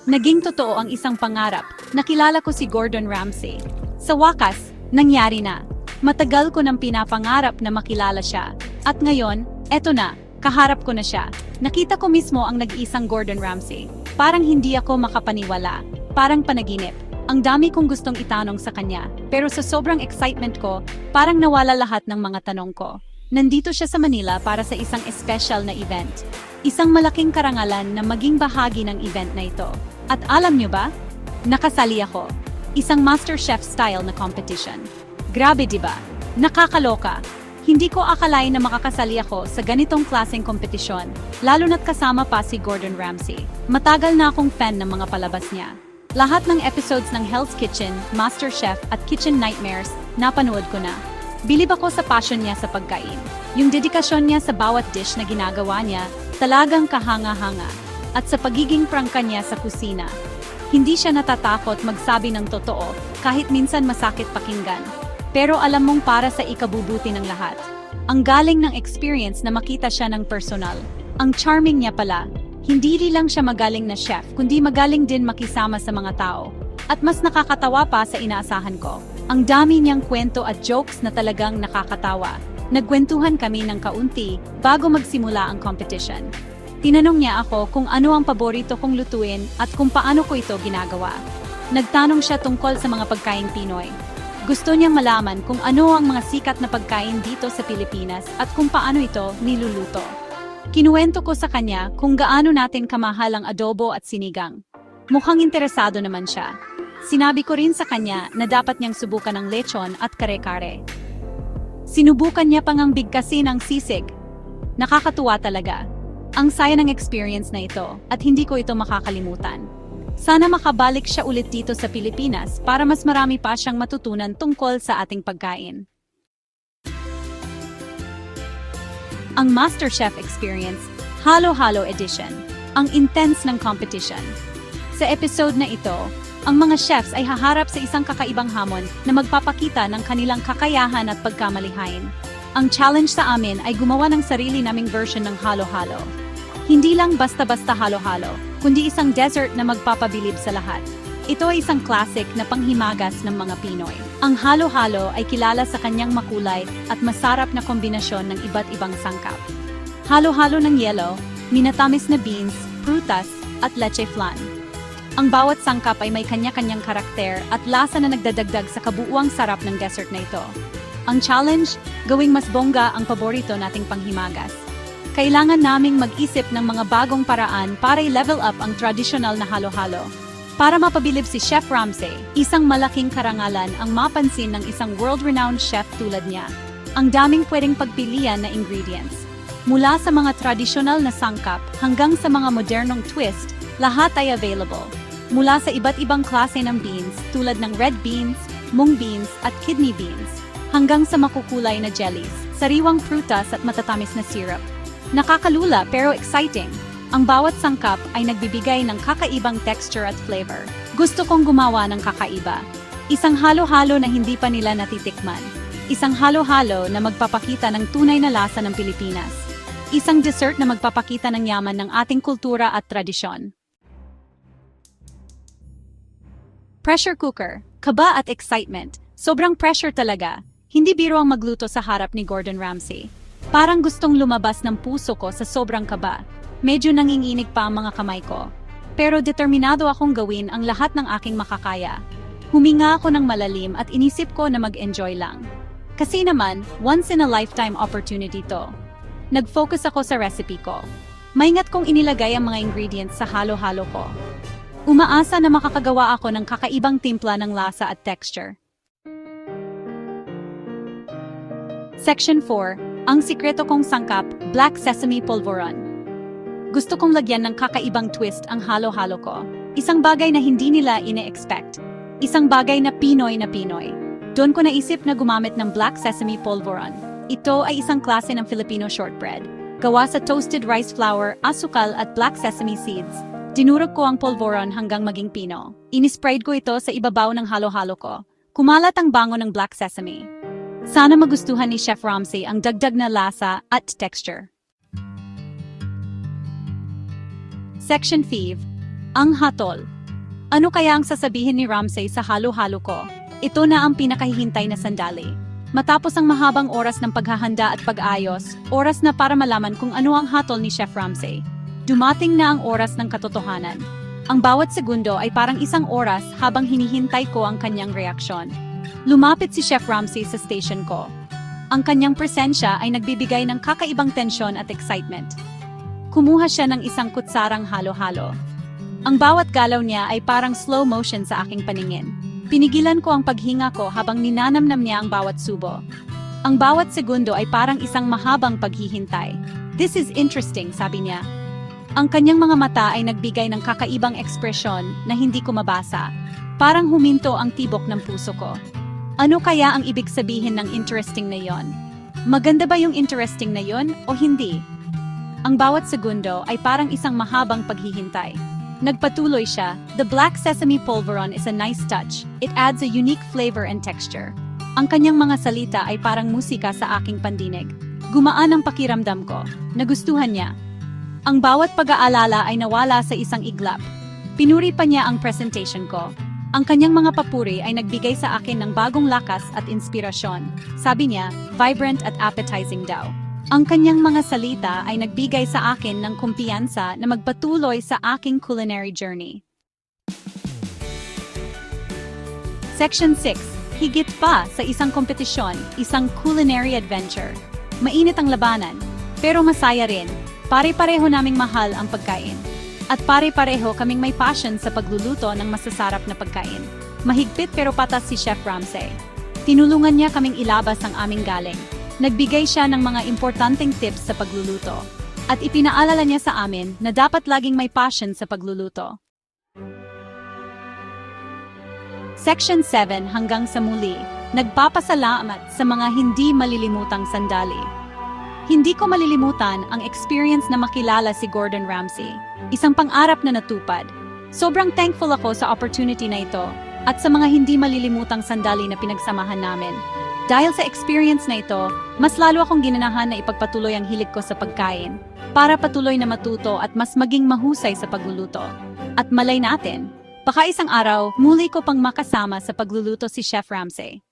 Naging totoo ang isang pangarap. Nakilala ko si Gordon Ramsay. Sa wakas, nangyari na. Matagal ko nang pinapangarap na makilala siya. At ngayon, eto na, kaharap ko na siya. Nakita ko mismo ang nag-iisang Gordon Ramsay. Parang hindi ako makapaniwala. Parang panaginip. Ang dami kong gustong itanong sa kanya, pero sa sobrang excitement ko, parang nawala lahat ng mga tanong ko. Nandito siya sa Manila para sa isang espesyal na event. Isang malaking karangalan na maging bahagi ng event na ito. At alam niyo ba? Nakasali ako. Isang MasterChef style na competition. Grabe, di ba? Nakakaloka. Hindi ko akalain na makakasali ako sa ganitong klaseng kompetisyon, lalo na't kasama pa si Gordon Ramsay. Matagal na akong fan ng mga palabas niya. Lahat ng episodes ng Hell's Kitchen, MasterChef at Kitchen Nightmares, napanood ko na. Bilib ako sa passion niya sa pagkain. Yung dedikasyon niya sa bawat dish na ginagawa niya, talagang kahanga-hanga. At sa pagiging prangka niya sa kusina. Hindi siya natatakot magsabi ng totoo, kahit minsan masakit pakinggan. Pero alam mong para sa ikabubuti ng lahat. Ang galing ng experience na makita siya ng personal. Ang charming niya pala. Hindi lang siya magaling na chef, kundi magaling din makisama sa mga tao. At mas nakakatawa pa sa inaasahan ko. Ang dami niyang kwento at jokes na talagang nakakatawa. Nagkwentuhan kami ng kaunti bago magsimula ang competition. Tinanong niya ako kung ano ang paborito kong lutuin at kung paano ko ito ginagawa. Nagtanong siya tungkol sa mga pagkaing Pinoy. Gusto niyang malaman kung ano ang mga sikat na pagkain dito sa Pilipinas at kung paano ito niluluto. Kinuwento ko sa kanya kung gaano natin kamahal ang adobo at sinigang. Mukhang interesado naman siya. Sinabi ko rin sa kanya na dapat niyang subukan ang lechon at kare-kare. Sinubukan niya pang ang bigkasin ng sisig. Nakakatuwa talaga. Ang saya ng experience na ito at hindi ko ito makakalimutan. Sana makabalik siya ulit dito sa Pilipinas para mas marami pa siyang matutunan tungkol sa ating pagkain. Ang MasterChef Experience, Halo-Halo Edition, ang intense ng competition. Sa episode na ito, ang mga chefs ay haharap sa isang kakaibang hamon na magpapakita ng kanilang kakayahan at pagkamalihain. Ang challenge sa amin ay gumawa ng sarili naming version ng halo-halo. Hindi lang basta-basta halo-halo, kundi isang dessert na magpapabilib sa lahat. Ito ay isang classic na panghimagas ng mga Pinoy. Ang halo-halo ay kilala sa kanyang makulay at masarap na kombinasyon ng iba't ibang sangkap. Halo-halo ng yelo, minatamis na beans, prutas, at leche flan. Ang bawat sangkap ay may kanya-kanyang karakter at lasa na nagdadagdag sa kabuuang sarap ng dessert na ito. Ang challenge, gawing mas bongga ang paborito nating panghimagas. Kailangan naming mag-isip ng mga bagong paraan para i-level up ang tradisyonal na halo-halo. Para mapabilib si Chef Ramsay, isang malaking karangalan ang mapansin ng isang world-renowned chef tulad niya. Ang daming pwedeng pagpilian na ingredients. Mula sa mga tradisyonal na sangkap hanggang sa mga modernong twist, lahat ay available. Mula sa iba't ibang klase ng beans tulad ng red beans, mung beans at kidney beans, hanggang sa makukulay na jellies, sariwang prutas at matatamis na syrup. Nakakalula pero exciting. Ang bawat sangkap ay nagbibigay ng kakaibang texture at flavor. Gusto kong gumawa ng kakaiba. Isang halo-halo na hindi pa nila natitikman. Isang halo-halo na magpapakita ng tunay na lasa ng Pilipinas. Isang dessert na magpapakita ng yaman ng ating kultura at tradisyon. Pressure cooker, kaba at excitement. Sobrang pressure talaga. Hindi biro ang magluto sa harap ni Gordon Ramsay. Parang gustong lumabas ng puso ko sa sobrang kaba. Medyo nanginginig pa ang mga kamay ko. Pero determinado akong gawin ang lahat ng aking makakaya. Huminga ako ng malalim at inisip ko na mag-enjoy lang. Kasi naman, once in a lifetime opportunity to. Nag-focus ako sa recipe ko. Maingat kong inilagay ang mga ingredients sa halo-halo ko. Umaasa na makakagawa ako ng kakaibang timpla ng lasa at texture. Section 4, ang sikreto kong sangkap, Black Sesame Polvoron. Gusto kong lagyan ng kakaibang twist ang halo-halo ko. Isang bagay na hindi nila ine-expect. Isang bagay na Pinoy na Pinoy. Doon ko naisip na gumamit ng Black Sesame Polvoron. Ito ay isang klase ng Filipino shortbread. Gawa sa toasted rice flour, asukal at black sesame seeds. Dinurog ko ang polvoron hanggang maging pino. Inisprayed ko ito sa ibabaw ng halo-halo ko. Kumalat ang bango ng black sesame. Sana magustuhan ni Chef Ramsay ang dagdag na lasa at texture. Section 5. Ang hatol. Ano kaya ang sasabihin ni Ramsay sa halo-halo ko? Ito na ang pinakahihintay na sandali. Matapos ang mahabang oras ng paghahanda at pag-ayos, oras na para malaman kung ano ang hatol ni Chef Ramsay. Dumating na ang oras ng katotohanan. Ang bawat segundo ay parang isang oras habang hinihintay ko ang kanyang reaksyon. Lumapit si Chef Ramsay sa station ko. Ang kanyang presensya ay nagbibigay ng kakaibang tensyon at excitement. Kumuha siya ng isang kutsarang halo-halo. Ang bawat galaw niya ay parang slow motion sa aking paningin. Pinigilan ko ang paghinga ko habang ninanamnam niya ang bawat subo. Ang bawat segundo ay parang isang mahabang paghihintay. "This is interesting," sabi niya. Ang kanyang mga mata ay nagbigay ng kakaibang ekspresyon na hindi ko mabasa. Parang huminto ang tibok ng puso ko. Ano kaya ang ibig sabihin ng interesting na yon? Maganda ba yung interesting na yon o hindi? Ang bawat segundo ay parang isang mahabang paghihintay. Nagpatuloy siya, "The black sesame polvoron is a nice touch. It adds a unique flavor and texture." Ang kanyang mga salita ay parang musika sa aking pandinig. Gumaan ang pakiramdam ko. Nagustuhan niya. Ang bawat pag-aalala ay nawala sa isang iglap. Pinuri pa niya ang presentation ko. Ang kanyang mga papuri ay nagbigay sa akin ng bagong lakas at inspirasyon. Sabi niya, vibrant at appetizing daw. Ang kanyang mga salita ay nagbigay sa akin ng kumpiyansa na magpatuloy sa aking culinary journey. Section 6. Higit pa sa isang kompetisyon, isang culinary adventure. Mainit ang labanan, pero masaya rin. Pare-pareho naming mahal ang pagkain. At pare-pareho kaming may passion sa pagluluto ng masasarap na pagkain. Mahigpit pero patas si Chef Ramsay. Tinulungan niya kaming ilabas ang aming galing. Nagbigay siya ng mga importanteng tips sa pagluluto. At ipinaalala niya sa amin na dapat laging may passion sa pagluluto. Section 7 hanggang sa muli. Nagpapasalamat sa mga hindi malilimutang sandali. Hindi ko malilimutan ang experience na makilala si Gordon Ramsay. Isang pangarap na natupad. Sobrang thankful ako sa opportunity na ito at sa mga hindi malilimutang sandali na pinagsamahan namin. Dahil sa experience na ito, mas lalo akong ginanahan na ipagpatuloy ang hilig ko sa pagkain para patuloy na matuto at mas maging mahusay sa pagluluto. At malay natin, baka isang araw, muli ko pang makasama sa pagluluto si Chef Ramsay.